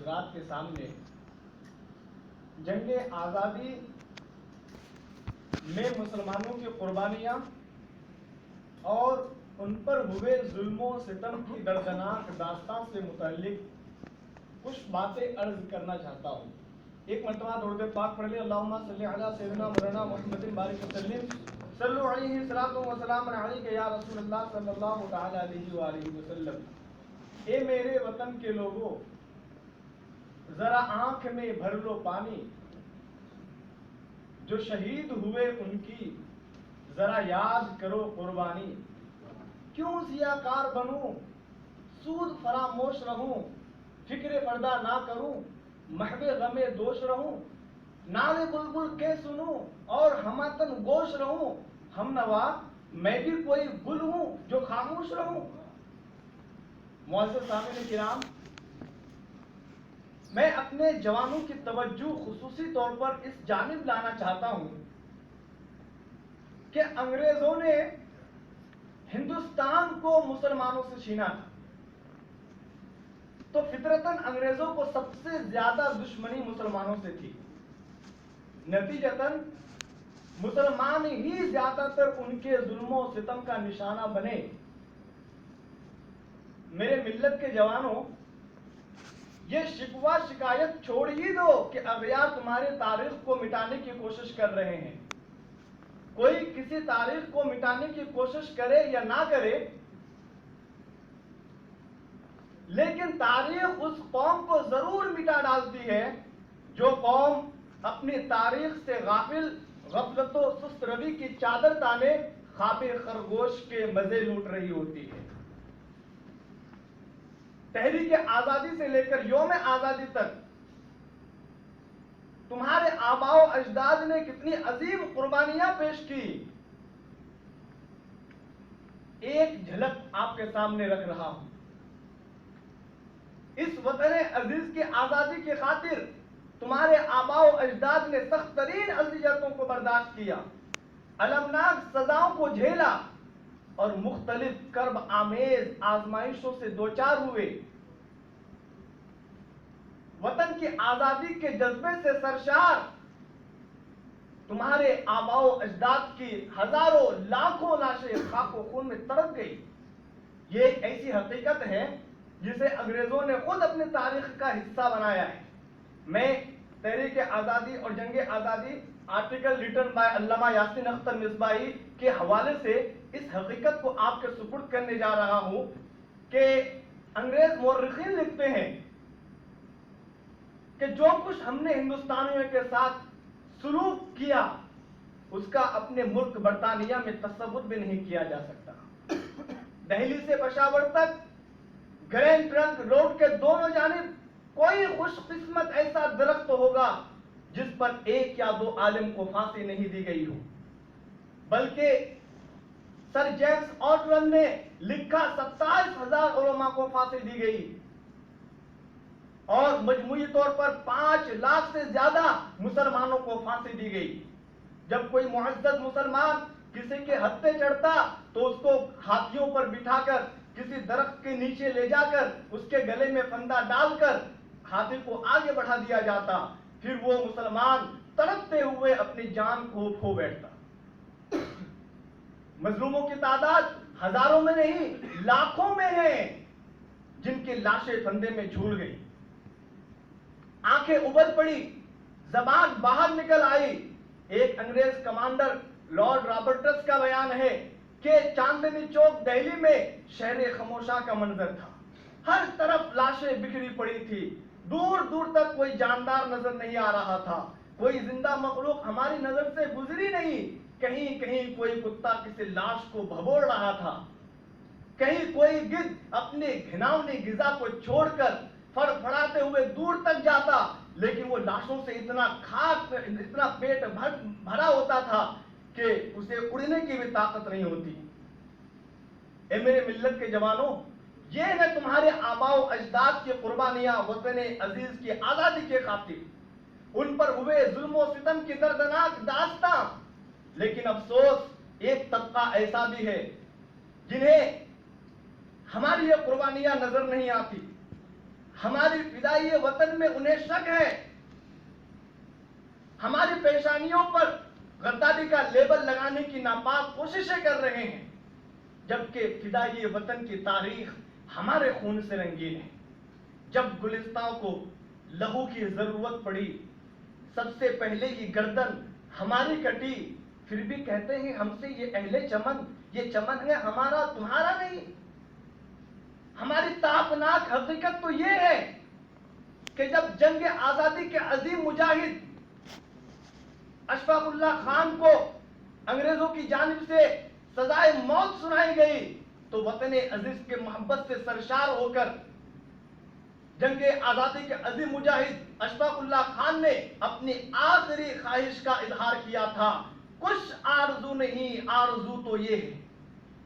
हजरात के सामने जंगे आज़ादी में मुसलमानों की कुर्बानियाँ और उन पर हुए जुल्मों सितम की दर्दनाक दास्तान से मुताल्लिक कुछ बातें अर्ज करना चाहता हूँ। एक मरतबा दरूद पाक पढ़ ले, अल्लाहुम्मा सल्ली अला सय्यिदिना मौलाना मुहम्मदिन बारिक वसल्लिम सल्लु अलैहि सलातु व सलाम अलैका या रसूलल्लाह सल्लल्लाहु तआला अलैहि व आलिहि वसल्लम। ए मेरे वतन के लोगों, जरा आंख में भर लो पानी, जो शहीद हुए उनकी जरा याद करो कुर्बानी। क्यों सियाकार बनूं, सूद फरामोश रहूं, फिक्र पर्दा ना करूं, महबे गमे दोष रहूं, नाले बुलबुल के सुनूं और हमतन गोश रहूं। हम नवा मैं भी कोई गुल हूं जो खामोश रहूं। मुअज़्ज़िज़ सामीन किराम, मैं अपने जवानों की तवज्जो खुसूसी तौर पर इस जानिब लाना चाहता हूं कि अंग्रेजों ने हिंदुस्तान को मुसलमानों से छीना था, तो फितरतन अंग्रेजों को सबसे ज्यादा दुश्मनी मुसलमानों से थी। नतीजतन मुसलमान ही ज्यादातर उनके जुल्मों सितम का निशाना बने। मेरे मिल्लत के जवानों, ये शिकवा शिकायत छोड़ ही दो कि अगयार तुम्हारे तारीख को मिटाने की कोशिश कर रहे हैं। कोई किसी तारीख को मिटाने की कोशिश करे या ना करे, लेकिन तारीख उस कौम को जरूर मिटा डालती है जो कौम अपनी तारीख से गाफिल, गफलतो सुस्त रवि की चादर ताने खाबे खरगोश के मजे लूट रही होती है। तहरीक आजादी से लेकर यौम आजादी तक तुम्हारे आबाओ अजदाद ने कितनी अजीम कुर्बानियां पेश की, एक झलक आपके सामने रख रहा हूं। इस वतन अजीज की आजादी की खातिर तुम्हारे आबाओ अजदाद ने सख्त तरीन अज़ियतों को बर्दाश्त किया, अलमनाक सजाओं को झेला और मुख्तलिफ कर्ब आमेज आजमाइशों से दोचार हुए। वतन की आजादी के जज्बे से सरशार तुम्हारे आबाओ अजदाद की हजारों लाखों लाशें खाको खून में तड़प गई। ये एक ऐसी हकीकत है जिसे अंग्रेजों ने खुद अपनी तारीख का हिस्सा बनाया है। मैं तहरीक आजादी और जंग आजादी आर्टिकल रिटन बाय अल्लामा यासीन अख्तर मिसबाही के हवाले से इस हकीकत को आपके सुपुर्द करने जा रहा हूं कि अंग्रेज मुर्रिखीन लिखते हैं कि जो कुछ हमने हिंदुस्तानियों के साथ सुलूक किया उसका अपने मुल्क बरतानिया में तस्वुर भी नहीं किया जा सकता। दिल्ली से पेशावर तक ग्रैंड ट्रंक रोड के दोनों जानिब कोई खुशकिस्मत ऐसा दरख्त होगा जिस पर एक या दो आलिम को फांसी नहीं दी गई हो, बल्कि सर जेम्स ऑटवन ने लिखा 27,000 उलमा को फांसी दी गई और मजमूई तौर पर 5 लाख से ज्यादा मुसलमानों को फांसी दी गई। जब कोई मुअज़्ज़ज़ मुसलमान किसी के हत्थे चढ़ता तो उसको हाथियों पर बिठाकर किसी दरख्त के नीचे ले जाकर उसके गले में फंदा डालकर हाथी को आगे बढ़ा दिया जाता, फिर वो मुसलमान तड़पते हुए अपनी जान को खो बैठता। मजलूमों की तादाद हजारों में नहीं लाखों में है जिनकी लाशें फंदे में झूल गई, आंखें उबल पड़ी, जबान बाहर निकल आई। एक अंग्रेज कमांडर लॉर्ड रॉबर्टस का बयान है कि चांदनी चौक दिल्ली में शहर खामोशा का मंजर था। हर तरफ लाशें बिखरी पड़ी थी, दूर दूर तक कोई जानदार नजर नहीं आ रहा था, कोई जिंदा मखलूक हमारी नजर से गुजरी नहीं। कहीं कहीं कोई कुत्ता किसी लाश को भगोड़ रहा था, कहीं कोई गिद्ध अपने घिनौनी गिजा को छोड़कर फड़फड़ाते हुए दूर तक जाता, लेकिन वो लाशों से इतना पेट भरा होता था कि उसे उड़ने की भी ताकत नहीं होती। ए मेरे मिल्लत के जवानों, ये है तुम्हारे आबाओ अजदाद की कुर्बानियां वतन अजीज की आजादी के खातिर, उन पर हुए जुल्म सितम की दर्दनाक दास्तां। लेकिन अफसोस एक तबका ऐसा भी है जिन्हें हमारी ये कुर्बानियां नजर नहीं आती। हमारी फिदाई वतन में उन्हें शक है, हमारी पेशानियों पर गद्दारी का लेबल लगाने की नापाक कोशिशें कर रहे हैं, जबकि फिदाई वतन की तारीख हमारे खून से रंगीन है। जब गुलिस्तान को लहू की जरूरत पड़ी, सबसे पहले ये गर्दन हमारी कटी, फिर भी कहते हैं हमसे ये अहले चमन, ये चमन है हमारा तुम्हारा नहीं। हमारी तापनाक हकीकत तो ये है कि जब जंग आजादी के अजीम मुजाहिद अशफाकुल्लाह खान को अंग्रेजों की जानिब से सजाए मौत सुनाई गई, तो वतन अजीज के मोहब्बत से सरशार होकर जंग आजादी के अजीम मुजाहिद अशफाकुल्लाह खान ने अपनी आखिरी ख्वाहिश का इजहार किया था, कुछ आरजू नहीं, आरजू तो ये है,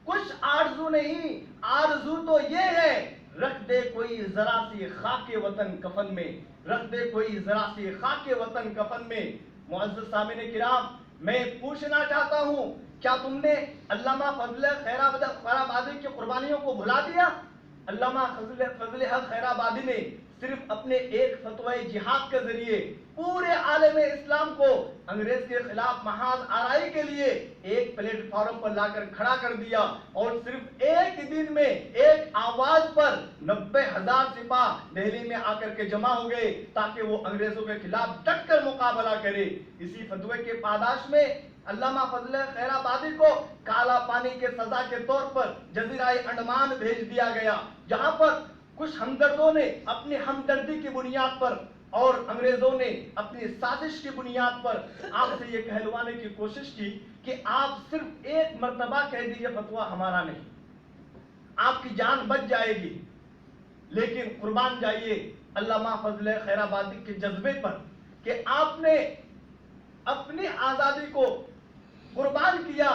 कुछ आरजू नहीं, आरजू तो ये है, रख दे कोई जरा सी खाके वतन कफन में, रख दे कोई जरा सी खाके वतन कफन में। मुअज़्ज़ज़ सामिन किराम, मैं पूछना चाहता हूं, क्या तुमने अल्लामा फजल खैराबादी की कुर्बानियों को भुला दिया? अल्लामा फजल हक खैराबादी ने सिर्फ अपने एक फतवाए जिहाद के जरिए पूरे आलम इस्लाम को अंग्रेज के खिलाफ महाज आराई के लिए एक प्लेटफॉर्म पर लाकर खड़ा कर दिया, और सिर्फ एक दिन में एक आवाज पर 90,000 सिपाह दिल्ली में आकर के जमा हो गए ताकि वो अंग्रेजों के खिलाफ डटकर मुकाबला करे। इसी फतवे के पादाश में अल्लामा फजल खैराबादी को काला पानी के सजा के तौर पर जजीरा अंडमान भेज दिया गया, जहां पर कुछ हमदर्दों ने अपनी हमदर्दी की बुनियाद पर और अंग्रेजों ने अपनी साजिश की बुनियाद पर आपसे ये कहलवाने की कोशिश की कि आप सिर्फ एक मर्तबा कह दीजिए फतवा हमारा नहीं, आपकी जान बच जाएगी, लेकिन कुर्बान जाइए अल्लामा फजल खैराबादी के जज्बे पर कि आपने अपनी आजादी को कुर्बान किया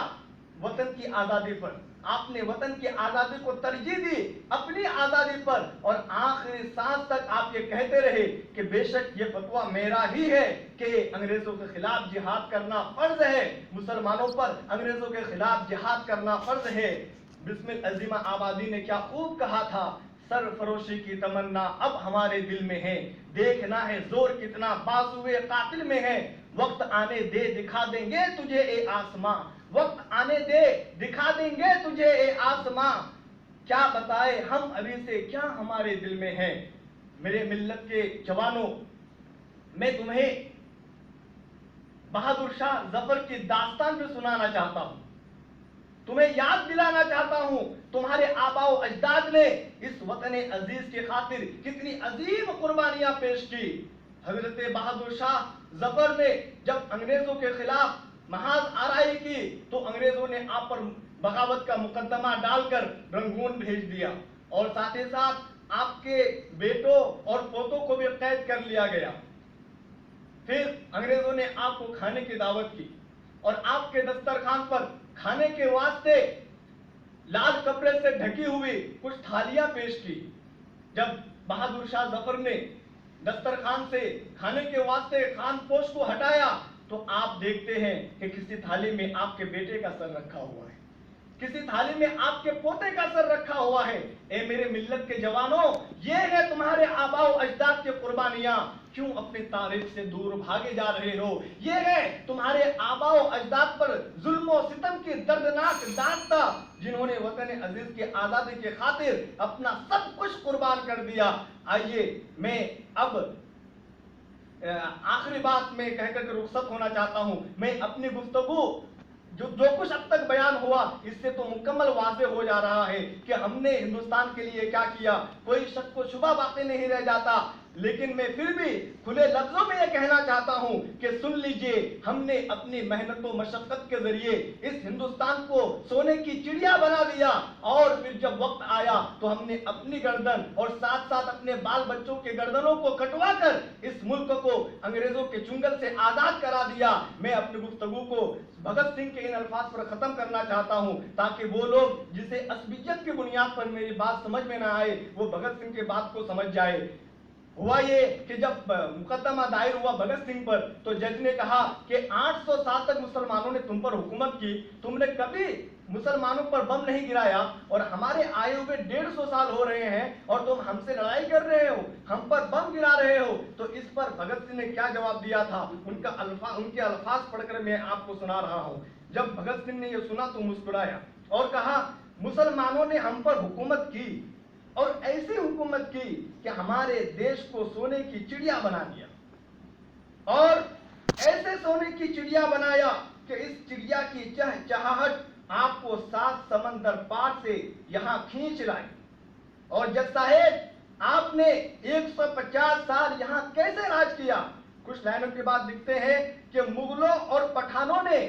वतन की आजादी पर, आपने वतन की आजादी को तरजीह दी अपनी आजादी पर, और आखिरी सांस तक आप ये कहते रहे कि बेशक ये फतवा मेरा ही है कि अंग्रेजों के खिलाफ जिहाद करना फर्ज है, मुसलमानों पर अंग्रेजों के खिलाफ जिहाद करना फर्ज है। बिस्मिल अजीमा आबादी ने क्या खूब कहा था, सरफरोशी की तमन्ना अब हमारे दिल में है, देखना है जोर कितना बाजुए कातिल में है, वक्त आने दे दिखा देंगे तुझे ए आसमां, वक्त आने दे दिखा देंगे तुझे ए आसमां, क्या बताए हम अभी से क्या हमारे दिल में है। मेरे मिल्लत के जवानों, मैं तुम्हें बहादुर शाह जफर की दास्तान भी सुनाना चाहता हूं, तुम्हें याद दिलाना चाहता हूं तुम्हारे आबाओ अजदाद ने इस वतन अजीज के खातिर कितनी अजीम कुर्बानियां पेश की। हजरत बहादुर शाह जफर ने जब अंग्रेजों के खिलाफ महाज आराई की तो अंग्रेजों ने आप पर बगावत का मुकदमा डालकर रंगून भेज दिया, और साथ ही साथ आपके बेटों और पोतों को भी कैद कर लिया गया। फिर अंग्रेजों ने आपको खाने की दावत की और आपके दस्तरखान पर खाने के वास्ते लाल कपड़े से ढकी हुई कुछ थालियां पेश की। जब बहादुर शाह जफर ने दस्तरखान से खाने के वास्ते खान पोश को हटाया तो आप देखते हैं कि किसी थाली में आपके बेटे का सर रखा हुआ है, किसी थाली में आपके पोते का सर रखा हुआ है। ए मेरे मिल्लत के जवानों, ये है तुम्हारे आबाओ अजदाद की कुर्बानियां, क्यों अपने तारीख से दूर भागे जा रहे हो। ये है तुम्हारे आबाओ अजदाद पर जुल्म और सितम की दर्दनाक दास्ता, जिन्होंने वतन अजीज की आजादी के खातिर अपना सब कुछ कुर्बान कर दिया। आइए मैं अब आखिरी बात में कहकर रुखसत होना चाहता हूं। मैं अपनी गुफ्तगू जो कुछ अब तक बयान हुआ इससे तो मुकम्मल वाज़ेह हो जा रहा है कि हमने हिंदुस्तान के लिए क्या किया, कोई शक को शुबा बातें नहीं रह जाता। लेकिन मैं फिर भी खुले लफ्जों में यह कहना चाहता हूं कि सुन लीजिए, हमने अपनी मेहनत और मशक्कत के जरिए इस हिंदुस्तान को सोने की चिड़िया बना दिया, और फिर जब वक्त आया तो हमने अपनी गर्दन और साथ साथ अपने बाल बच्चों के गर्दनों को कटवा कर इस मुल्क को अंग्रेजों के चुंगल से आजाद करा दिया। मैं अपनी गुफ्तगू को भगत सिंह के इन अल्फाज पर खत्म करना चाहता हूं ताकि वो लोग जिसे असबियत की बुनियाद पर मेरी बात समझ में ना आए वो भगत सिंह की बात को समझ जाए। हुआ ये कि जब मुकदमा दायर हुआ भगत सिंह पर तो जज ने कहा कि 800 साल तक मुसलमानों ने तुम पर हुकूमत की, तुमने कभी मुसलमानों पर बम नहीं गिराया और हमारे आए हुए 150 साल हो रहे हैं और तुम हमसे लड़ाई कर रहे हो, हम पर बम गिरा रहे हो। तो इस पर भगत सिंह ने क्या जवाब दिया था, उनके अल्फाज पढ़कर मैं आपको सुना रहा हूं। जब भगत सिंह ने यह सुना तो मुस्कुराया और कहा, मुसलमानों ने हम पर हुकूमत की और ऐसी हुकूमत की कि हमारे देश को सोने की चिड़िया बना दिया और ऐसे सोने की चिड़िया बनाया कि इस चिड़िया की चहचहाहट आपको 7 समंदर पार से यहां खींच लाई। और जज साहेब, आपने 150 साल यहां कैसे राज किया? कुछ लाइनों के बाद लिखते हैं कि मुगलों और पठानों ने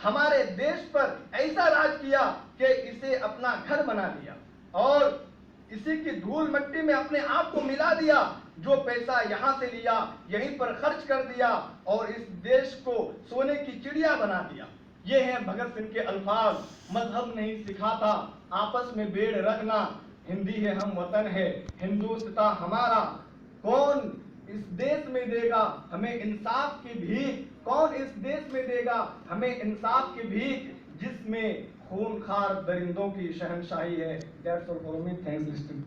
हमारे देश पर ऐसा राज किया कि इसे अपना घर बना लिया और इसी की धूल मिट्टी में अपने आप को मिला दिया। जो पैसा यहां से लिया यहीं पर खर्च कर दिया और इस देश को सोने की चिड़िया बना दिया। ये है भगत सिंह के अल्फाज। मजहब नहीं सिखाता आपस में बेड़ रखना, हिंदी है हम वतन है हिंदुस्तान हमारा। कौन इस देश में देगा हमें इंसाफ की भीख, कौन इस देश में देगा हमें इंसाफ की भीख, जिसमें खूनखार दरिंदों की शहनशाही है। That's all for me. Thanks for listening.